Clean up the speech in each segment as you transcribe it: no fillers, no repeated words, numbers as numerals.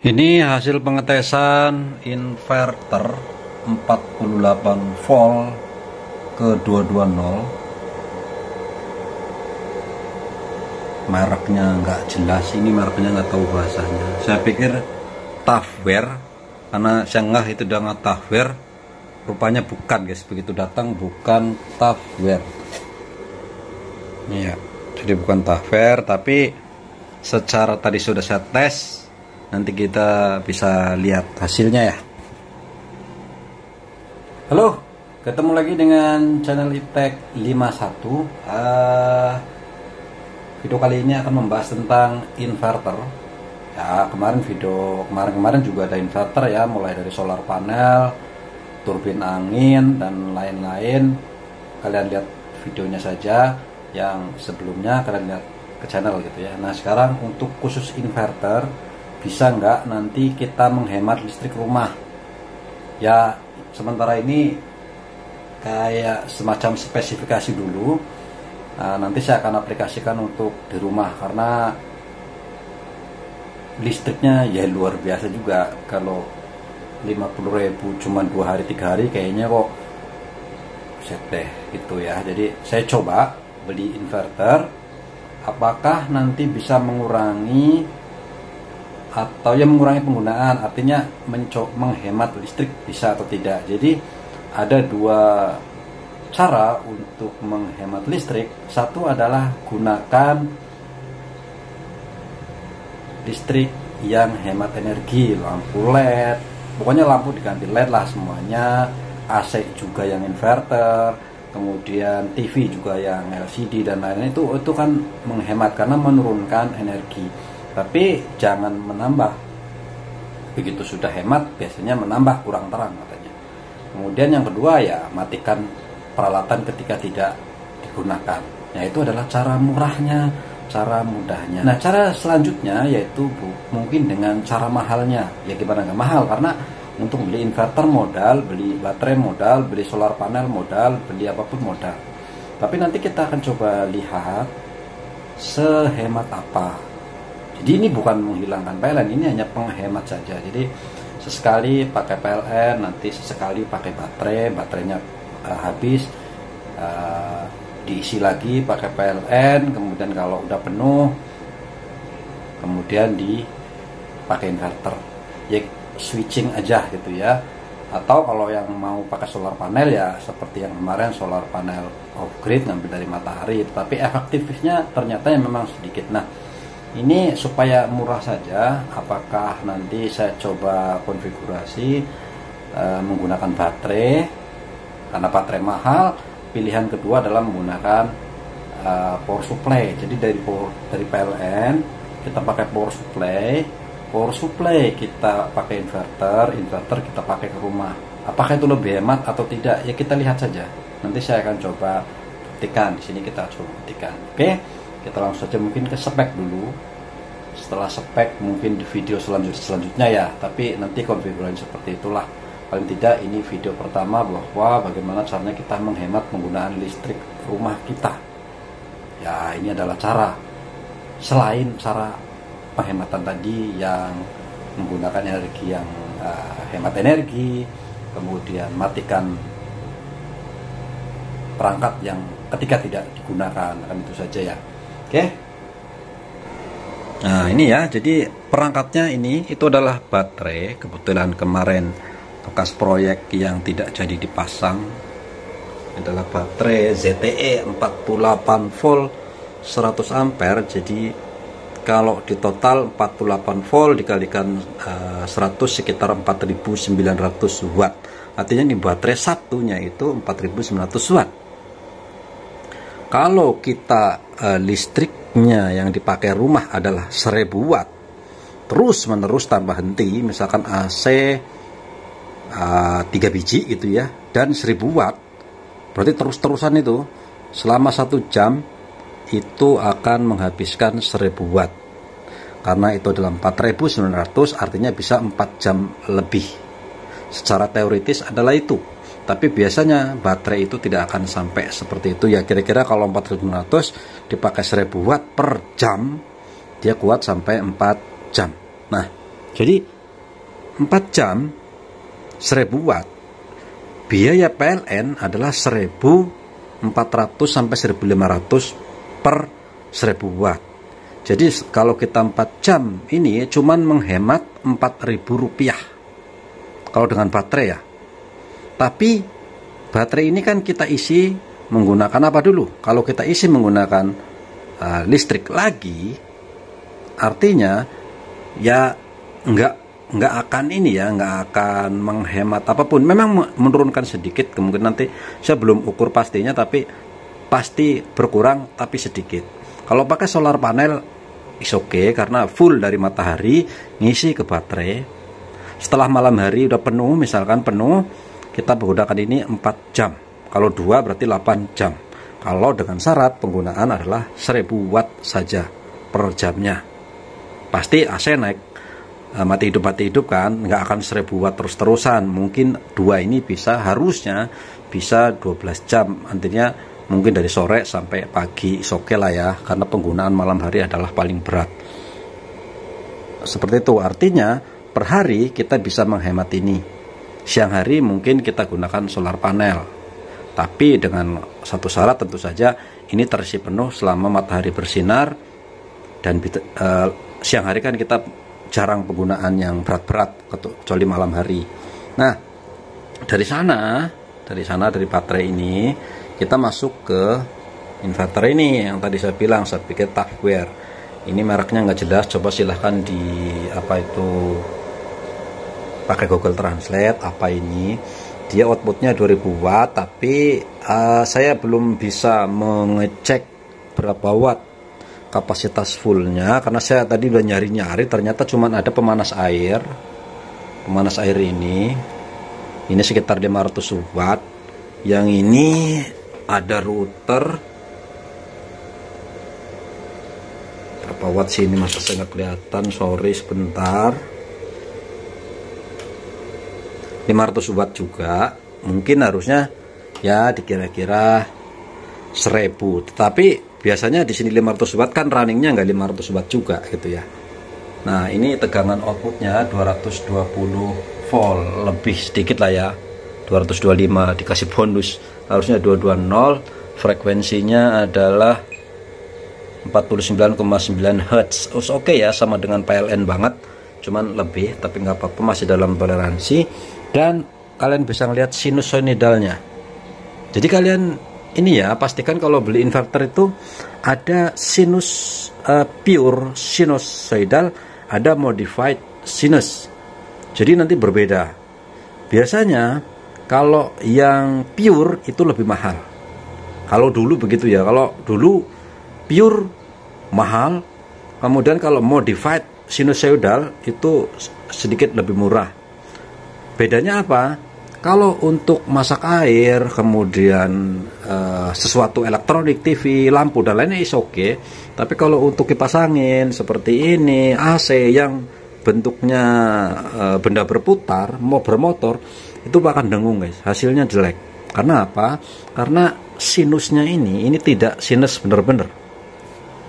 Ini hasil pengetesan inverter 48 volt ke 220. Mereknya nggak jelas, ini mereknya nggak tahu bahasanya. Saya pikir Tafware, karena saya nggak itu dengan Tafware. Rupanya bukan guys, begitu datang bukan Tafware. Iya, jadi bukan Tafware, tapi secara tadi sudah saya tes. Nanti kita bisa lihat hasilnya ya. Halo, ketemu lagi dengan channel Iptek 51. Video kali ini akan membahas tentang inverter. Ya, kemarin juga ada inverter ya, mulai dari solar panel, turbin angin dan lain-lain. Kalian lihat videonya saja, yang sebelumnya kalian lihat ke channel gitu ya. Nah, sekarang untuk khusus inverter, bisa nggak nanti kita menghemat listrik rumah ya. Sementara ini kayak semacam spesifikasi dulu. Nah, nanti saya akan aplikasikan untuk di rumah, karena listriknya ya luar biasa juga. Kalau 50.000 cuma 2 hari 3 hari kayaknya kok set deh gitu ya. Jadi saya coba beli inverter, apakah nanti bisa mengurangi atau yang mengurangi penggunaan, artinya menghemat listrik bisa atau tidak. Jadi ada dua cara untuk menghemat listrik. Satu adalah gunakan listrik yang hemat energi, lampu LED, pokoknya lampu diganti LED lah semuanya, AC juga yang inverter, kemudian TV juga yang LCD dan lain-lain. Itu kan menghemat karena menurunkan energi. Tapi jangan menambah. Begitu sudah hemat, biasanya menambah kurang terang katanya. Kemudian yang kedua ya, matikan peralatan ketika tidak digunakan. Nah, itu adalah cara murahnya, cara mudahnya. Nah, cara selanjutnya yaitu mungkin dengan cara mahalnya. Ya gimana nggak mahal, karena untuk beli inverter modal, beli baterai modal, beli solar panel modal, beli apapun modal. Tapi nanti kita akan coba lihat sehemat apa. Jadi ini bukan menghilangkan PLN, ini hanya penghemat saja. Jadi sesekali pakai PLN, nanti sesekali pakai baterainya habis, diisi lagi pakai PLN, kemudian kalau udah penuh, kemudian dipakai inverter. Ya switching aja gitu ya. Atau kalau yang mau pakai solar panel ya seperti yang kemarin, solar panel off grid, ngambil dari matahari, tapi efektifnya ternyata yang memang sedikit. Nah, ini supaya murah saja, apakah nanti saya coba konfigurasi menggunakan baterai, karena baterai mahal. Pilihan kedua adalah menggunakan power supply. Jadi dari PLN kita pakai power supply kita pakai inverter kita pakai ke rumah. Apakah itu lebih hemat atau tidak? Ya kita lihat saja. Nanti saya akan coba buktikan. Di sini kita coba buktikan. Oke, kita langsung saja mungkin ke spek dulu. Setelah spek mungkin di video selanjutnya ya. Tapi nanti konfigurasi seperti itulah. Paling tidak ini video pertama bahwa bagaimana caranya kita menghemat penggunaan listrik rumah kita. Ya, ini adalah cara. Selain cara penghematan tadi yang menggunakan energi yang hemat energi, kemudian matikan perangkat yang ketika tidak digunakan, kan itu saja ya. Oke. Nah, ini ya, jadi perangkatnya itu adalah baterai. Kebetulan kemarin bekas proyek yang tidak jadi dipasang adalah baterai ZTE 48 volt 100 ampere. Jadi kalau di total 48 volt dikalikan 100 sekitar 4900 watt. Artinya di baterai satunya itu 4900 watt. Kalau kita listriknya yang dipakai rumah adalah 1000 watt terus menerus tanpa henti, misalkan AC 3 biji gitu ya, dan 1000 watt, berarti terus-terusan itu selama 1 jam itu akan menghabiskan 1000 watt. Karena itu adalah 4900, artinya bisa 4 jam lebih. Secara teoritis adalah itu. Tapi biasanya baterai itu tidak akan sampai seperti itu ya. Kira-kira kalau 4900 dipakai 1000 watt per jam, dia kuat sampai 4 jam. Nah, jadi 4 jam 1000 watt, biaya PLN adalah 1400 sampai 1500 per 1000 watt. Jadi kalau kita 4 jam ini cuman menghemat Rp4.000 kalau dengan baterai ya. Tapi baterai ini kan kita isi menggunakan apa dulu? Kalau kita isi menggunakan listrik lagi, artinya ya nggak akan ini ya, nggak akan menghemat apapun. Memang menurunkan sedikit, kemungkinan nanti saya belum ukur pastinya, tapi pasti berkurang tapi sedikit. Kalau pakai solar panel is okay, karena full dari matahari ngisi ke baterai. Setelah malam hari udah penuh, misalkan penuh, kita menggunakan ini 4 jam. Kalau 2 berarti 8 jam. Kalau dengan syarat penggunaan adalah 1000 watt saja per jamnya. Pasti AC naik, mati hidup kan, nggak akan 1000 watt terus-terusan. Mungkin 2 ini harusnya bisa 12 jam. Artinya mungkin dari sore sampai pagi oke lah ya, karena penggunaan malam hari adalah paling berat. Seperti itu, artinya per hari kita bisa menghemat ini. Siang hari mungkin kita gunakan solar panel, tapi dengan satu syarat tentu saja, ini terisi penuh selama matahari bersinar. Dan siang hari kan kita jarang penggunaan yang berat-berat, kecuali malam hari. Nah, dari baterai ini kita masuk ke inverter ini yang tadi saya bilang, saya pikir Tupperware. Ini mereknya nggak jelas, coba silahkan pakai Google Translate apa ini. Dia outputnya 2000 watt, tapi saya belum bisa mengecek berapa watt kapasitas fullnya, karena saya tadi udah nyari-nyari, ternyata cuma ada pemanas air ini sekitar 500 watt. Yang ini ada router berapa watt sih ini, masa saya nggak kelihatan, sorry sebentar. 500 watt juga, mungkin harusnya ya dikira-kira 1000, tetapi biasanya di sini 500 watt kan runningnya nggak 500 watt juga gitu ya. Nah, ini tegangan outputnya 220 volt lebih sedikit lah ya, 225 dikasih bonus, harusnya 220. Frekuensinya adalah 49,9 Hz. Oke ya, sama dengan PLN banget, cuman lebih, tapi nggak apa-apa, masih dalam toleransi. Dan kalian bisa ngelihat sinusoidalnya. Jadi kalian ini ya, pastikan kalau beli inverter itu ada pure sinusoidal, ada modified sinus. Jadi nanti berbeda. Biasanya kalau yang pure itu lebih mahal. Kalau dulu begitu ya, kalau dulu pure mahal, kemudian kalau modified sinusoidal itu sedikit lebih murah. Bedanya apa? Kalau untuk masak air, kemudian sesuatu elektronik, TV, lampu dan lainnya is oke. Tapi kalau untuk kipas angin seperti ini, AC yang bentuknya benda berputar, bermotor, itu akan dengung guys, hasilnya jelek. Karena apa? Karena sinusnya ini tidak sinus bener-bener.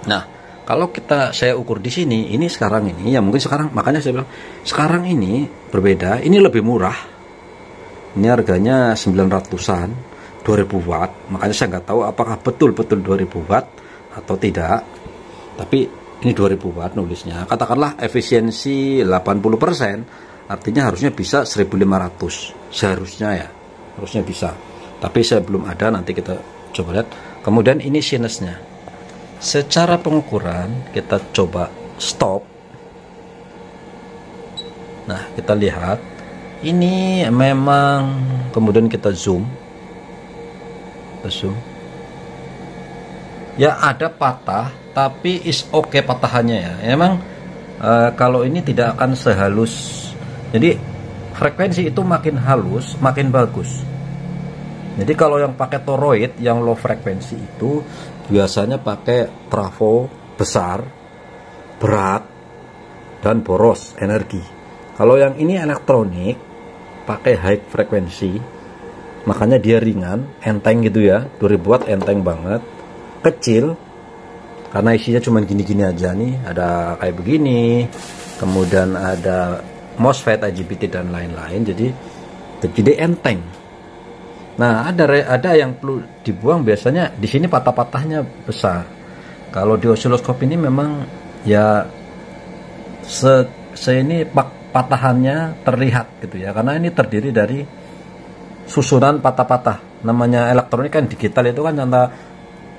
Nah, kalau saya ukur di sini, ini sekarang ini, ya mungkin sekarang, makanya saya bilang sekarang ini berbeda, ini lebih murah. Ini harganya 900-an, 2000 watt. Makanya saya nggak tahu apakah betul-betul 2000 watt atau tidak. Tapi ini 2000 watt nulisnya. Katakanlah efisiensi 80%, artinya harusnya bisa 1500. Seharusnya ya, harusnya bisa. Tapi saya belum ada, nanti kita coba lihat. Kemudian ini sinusnya. Secara pengukuran kita coba stop. Nah, kita lihat ini memang, kemudian kita zoom. Ya ada patah, tapi is oke patahannya ya. Memang kalau ini tidak akan sehalus. Jadi frekuensi itu makin halus, makin bagus. Jadi kalau yang pakai toroid, yang low frekuensi itu biasanya pakai trafo besar, berat, dan boros energi. Kalau yang ini elektronik, pakai high frekuensi, makanya dia ringan, enteng gitu ya, 2000 watt enteng banget, kecil, karena isinya cuma gini-gini aja nih, ada kayak begini, kemudian ada MOSFET, IGBT dan lain-lain, jadi enteng. Nah, ada yang perlu dibuang, biasanya di sini patah-patahnya besar. Kalau di osiloskop ini memang ya ini patahannya terlihat gitu ya, karena ini terdiri dari susunan patah-patah. Namanya elektronik kan digital, itu kan antara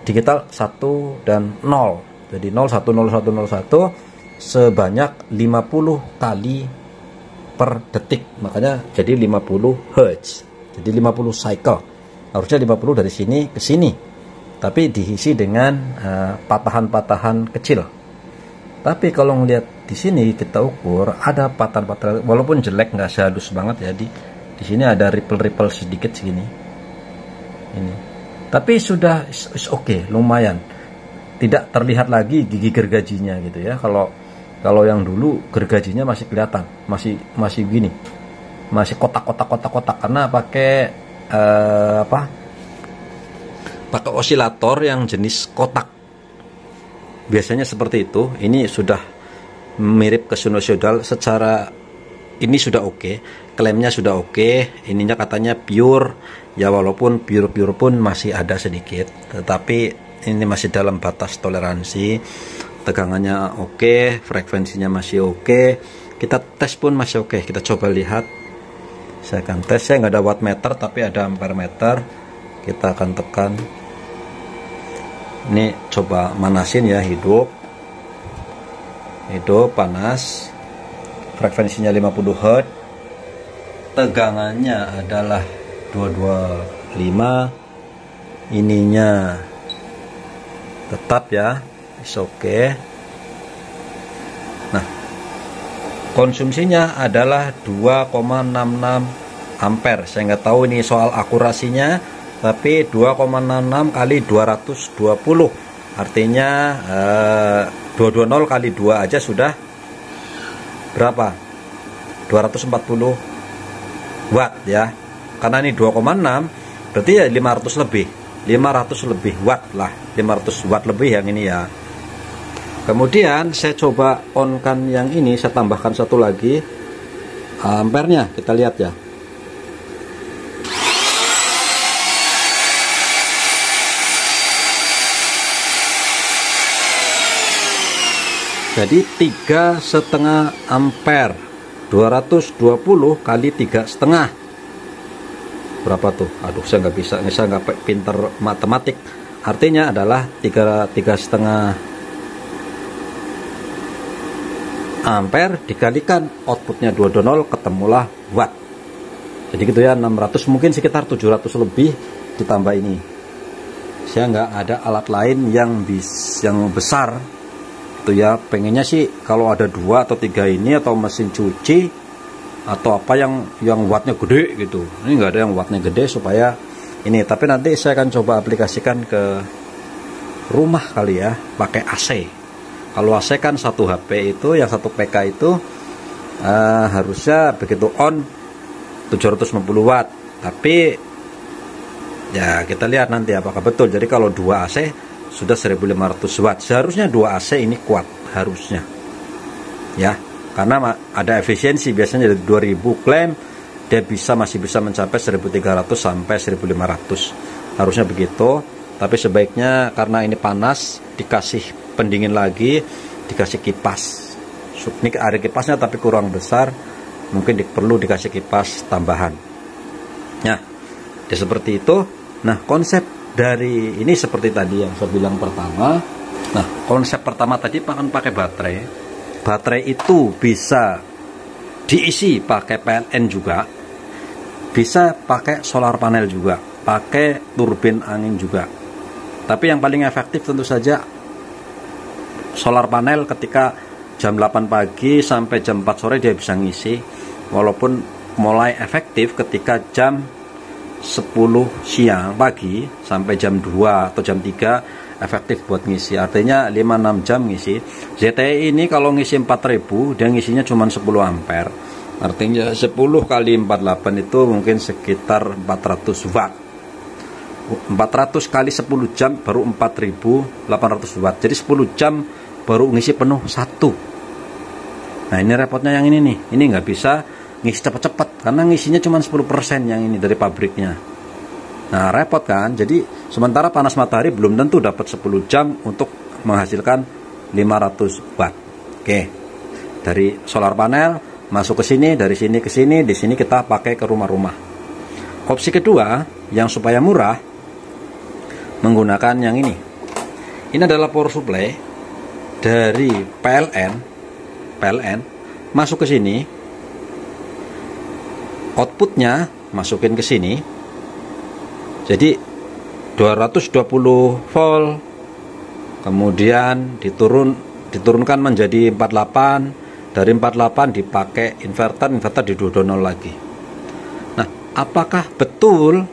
digital 1 dan 0. Jadi 0 1 0 1 0 1 sebanyak 50 kali per detik. Makanya jadi 50 Hz. Jadi 50 cycle. Harusnya 50 dari sini ke sini. Tapi diisi dengan patahan-patahan kecil. Tapi kalau ngelihat di sini kita ukur ada patahan-patahan, walaupun jelek, nggak sehalus banget ya, di sini ada ripple sedikit segini. Ini. Tapi sudah oke, lumayan. Tidak terlihat lagi gigi gergajinya gitu ya. Kalau yang dulu gergajinya masih kelihatan, masih gini. Masih kotak karena pakai pakai osilator yang jenis kotak. Biasanya seperti itu. Ini sudah mirip ke sinusoidal, secara ini sudah oke, klaimnya sudah oke, ininya katanya pure ya, walaupun pure pun masih ada sedikit, tetapi ini masih dalam batas toleransi. Tegangannya oke, frekuensinya masih oke, kita tes pun masih oke. Kita coba lihat, saya akan tes, saya nggak ada wattmeter tapi ada ampere meter. Kita akan tekan ini, coba manasin ya, hidup panas, frekuensinya 50 Hz, tegangannya adalah 225, ininya tetap ya, oke. Nah, konsumsinya adalah 2,66 ampere. Saya nggak tahu ini soal akurasinya, tapi 2,66 kali 220 artinya 220 kali 2 aja sudah berapa? 240 watt ya. Karena ini 2,6 berarti ya 500 lebih watt lah, 500 watt lebih yang ini ya. Kemudian saya coba on kan yang ini, saya tambahkan satu lagi ampernya, kita lihat ya. Jadi 3,5 ampere, 220 kali 3,5 berapa tuh? Aduh, saya nggak bisa, saya nggak pinter matematik. Artinya adalah 3,5 ampere dikalikan outputnya 220, ketemulah watt. Jadi gitu ya, 600, mungkin sekitar 700 lebih ditambah ini. Saya nggak ada alat lain yang besar itu ya. Pengennya sih kalau ada 2 atau 3 ini, atau mesin cuci atau apa yang wattnya gede gitu. Ini nggak ada yang wattnya gede supaya ini. Tapi nanti saya akan coba aplikasikan ke rumah kali ya, pakai AC. Kalau AC kan 1 HP itu, yang 1 PK itu harusnya begitu on 750 watt. Tapi ya kita lihat nanti apakah betul. Jadi kalau 2 AC sudah 1500 watt. Seharusnya 2 AC ini kuat, harusnya ya, karena ada efisiensi. Biasanya dari 2000 klaim dia masih bisa mencapai 1300 sampai 1500, harusnya begitu. Tapi sebaiknya karena ini panas, dikasih pendingin lagi, dikasih kipas. Ini ada kipasnya tapi kurang besar, mungkin perlu dikasih kipas tambahan ya. Seperti itu. Nah, konsep dari ini seperti tadi yang saya bilang pertama. Nah, konsep pertama tadi akan pakai baterai. Baterai itu bisa diisi pakai PLN juga, bisa pakai solar panel juga, pakai turbin angin juga. Tapi yang paling efektif tentu saja solar panel. Ketika jam 8 pagi sampai jam 4 sore dia bisa ngisi, walaupun mulai efektif ketika jam 10 siang pagi sampai jam 2 atau jam 3 efektif buat ngisi. Artinya 5-6 jam ngisi. ZTE ini kalau ngisi 4000 dia ngisinya cuma 10 ampere. Artinya 10 kali 48 itu mungkin sekitar 400 watt. 400 kali 10 jam baru 4800 watt. Jadi 10 jam baru ngisi penuh 1. Nah ini repotnya yang ini nih, ini nggak bisa ngisi cepet-cepet karena ngisinya cuma 10% yang ini dari pabriknya. Nah repot kan, jadi sementara panas matahari belum tentu dapat 10 jam untuk menghasilkan 500 watt. Oke, dari solar panel masuk ke sini, dari sini ke sini, di sini kita pakai ke rumah-rumah. Opsi kedua yang supaya murah, menggunakan yang ini. Ini adalah power supply dari PLN masuk ke sini, outputnya masukin ke sini, jadi 220 volt, kemudian diturunkan menjadi 48, dari 48 dipakai inverter di 220 lagi. Nah, apakah betul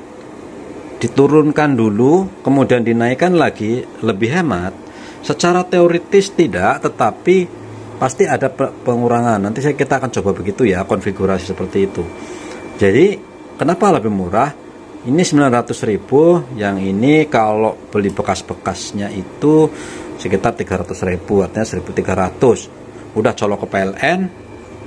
diturunkan dulu kemudian dinaikkan lagi lebih hemat? Secara teoritis tidak, tetapi pasti ada pengurangan. Nanti kita akan coba begitu ya, konfigurasi seperti itu. Jadi kenapa lebih murah? Ini 900.000, yang ini kalau beli bekas-bekasnya itu sekitar 300.000, artinya 1.300. Udah colok ke PLN,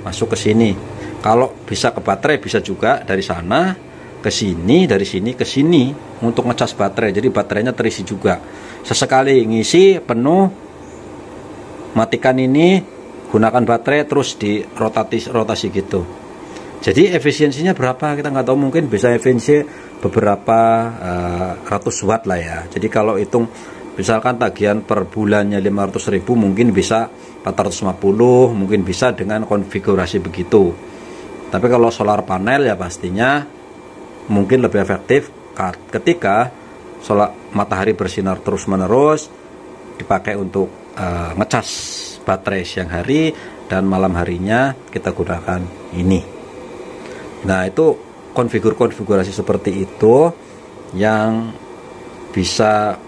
masuk ke sini. Kalau bisa ke baterai bisa juga dari sana ke sini, dari sini ke sini untuk ngecas baterai. Jadi baterainya terisi juga. Sesekali ngisi penuh, matikan ini, gunakan baterai terus di rotasi gitu. Jadi efisiensinya berapa kita nggak tahu, mungkin bisa efisiensi beberapa ratus watt lah ya. Jadi kalau hitung misalkan tagihan per bulannya 500.000, mungkin bisa 450, mungkin bisa dengan konfigurasi begitu. Tapi kalau solar panel ya pastinya mungkin lebih efektif ketika solar matahari bersinar terus menerus, dipakai untuk ngecas baterai siang hari, dan malam harinya kita gunakan ini. Nah itu konfigurasi seperti itu yang bisa,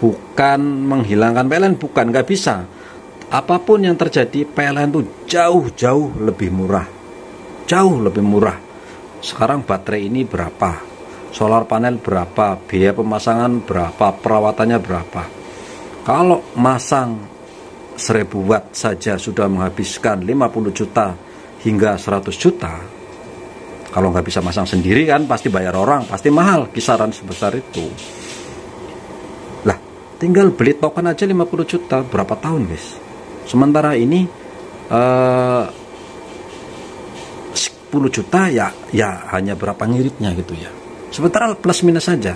bukan menghilangkan PLN, bukan, nggak bisa. Apapun yang terjadi, PLN itu jauh lebih murah, jauh lebih murah. Sekarang baterai ini berapa, solar panel berapa, biaya pemasangan berapa, perawatannya berapa. Kalau masang 1000 watt saja sudah menghabiskan 50 juta hingga 100 juta. Kalau nggak bisa masang sendiri kan pasti bayar orang, pasti mahal, kisaran sebesar itu. Lah, tinggal beli token aja 50 juta, berapa tahun guys? Sementara ini 10 juta ya hanya berapa ngiritnya gitu ya. Sementara plus minus saja.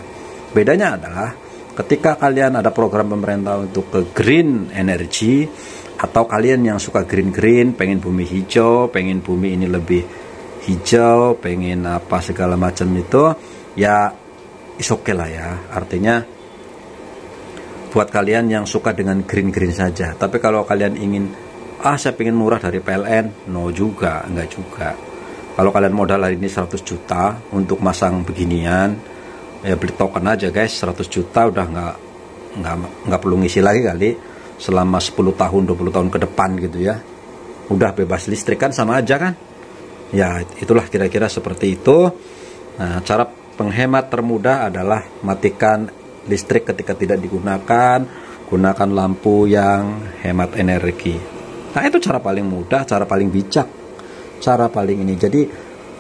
Bedanya adalah ketika kalian ada program pemerintah untuk ke green energy, atau kalian yang suka green, pengen bumi hijau, pengen bumi ini lebih hijau, pengen apa segala macam itu, ya is okay lah ya. Artinya buat kalian yang suka dengan green saja. Tapi kalau kalian ingin, saya pengen murah dari PLN, no juga, enggak juga. Kalau kalian modal hari ini 100 juta untuk masang beginian, ya beli token aja guys, 100 juta udah nggak perlu ngisi lagi kali selama 10 tahun 20 tahun ke depan gitu ya. Udah bebas listrik kan, sama aja kan. Ya itulah kira-kira seperti itu. Nah, cara penghemat termudah adalah matikan listrik ketika tidak digunakan, gunakan lampu yang hemat energi. Nah itu cara paling mudah, cara paling bijak, cara paling ini. Jadi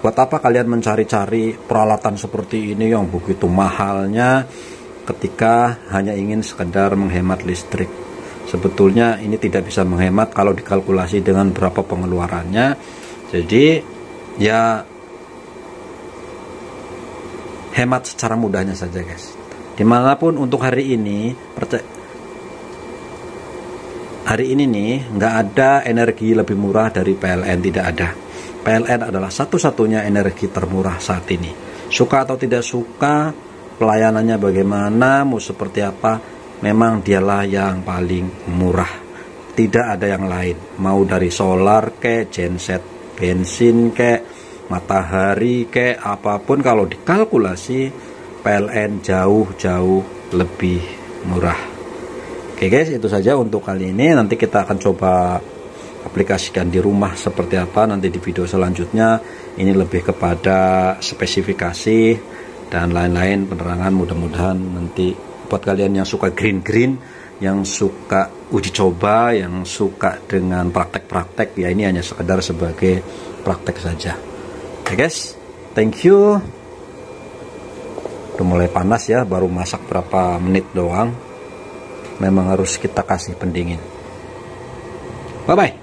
buat apa kalian mencari-cari peralatan seperti ini yang begitu mahalnya ketika hanya ingin sekedar menghemat listrik? Sebetulnya ini tidak bisa menghemat kalau dikalkulasi dengan berapa pengeluarannya. Jadi ya hemat secara mudahnya saja guys. Dimanapun untuk hari ini, hari ini nih nggak ada energi lebih murah dari PLN, tidak ada. PLN adalah satu-satunya energi termurah saat ini. Suka atau tidak suka, pelayanannya bagaimana, mau seperti apa, memang dialah yang paling murah. Tidak ada yang lain. Mau dari solar ke genset bensin ke matahari ke apapun, kalau dikalkulasi PLN jauh lebih murah. Oke guys, itu saja untuk kali ini. Nanti kita akan coba aplikasikan di rumah seperti apa nanti di video selanjutnya. Ini lebih kepada spesifikasi dan lain-lain, penerangan. Mudah-mudahan nanti buat kalian yang suka green yang suka uji coba, yang suka dengan praktek-praktek, ya ini hanya sekedar sebagai praktek saja. Oke guys, thank you. Udah mulai panas ya, baru masak berapa menit doang. Memang harus kita kasih pendingin. Bye bye.